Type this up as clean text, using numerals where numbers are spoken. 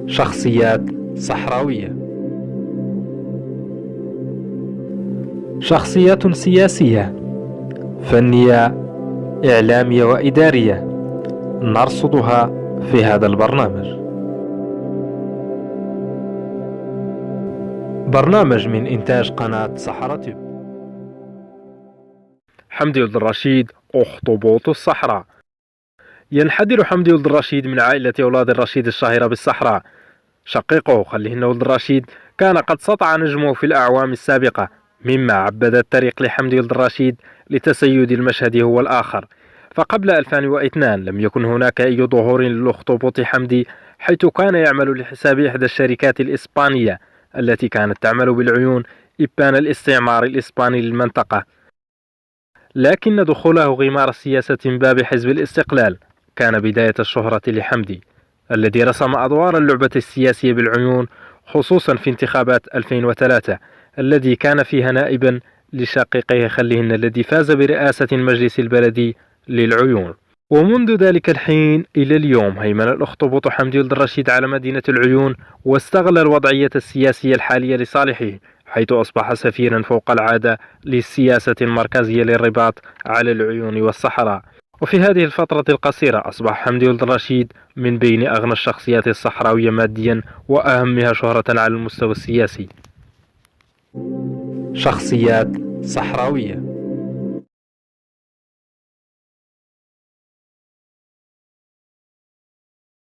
شخصيات صحراوية. شخصيات سياسية، فنية، إعلامية وإدارية نرصدها في هذا البرنامج. برنامج من إنتاج قناة صحراء تيوب. حمدي ولد الرشيد أخطبوط الصحراء. ينحدر حمدي ولد الرشيد من عائلة أولاد الرشيد الشهيرة بالصحراء. شقيقه خليهن ولد الرشيد كان قد سطع نجمه في الأعوام السابقة، مما عبد الطريق لحمدي ولد الرشيد لتسيد المشهد هو الآخر. فقبل 2002 لم يكن هناك أي ظهور للأخطبوط حمدي، حيث كان يعمل لحساب إحدى الشركات الإسبانية التي كانت تعمل بالعيون إبان الاستعمار الإسباني للمنطقة. لكن دخوله غمار السياسة من باب حزب الاستقلال كان بداية الشهرة لحمدي، الذي رسم أدوار اللعبة السياسية بالعيون، خصوصا في انتخابات 2003 الذي كان فيها نائبا لشقيقه خليهن الذي فاز برئاسة المجلس البلدي للعيون. ومنذ ذلك الحين إلى اليوم هيمن الأخطبوط حمدي ولد الرشيد على مدينة العيون، واستغل الوضعية السياسية الحالية لصالحه، حيث أصبح سفيرا فوق العادة للسياسة المركزية للرباط على العيون والصحراء. وفي هذه الفترة القصيرة أصبح حمدي ولد الرشيد من بين أغنى الشخصيات الصحراوية ماديا وأهمها شهرة على المستوى السياسي. شخصيات صحراوية.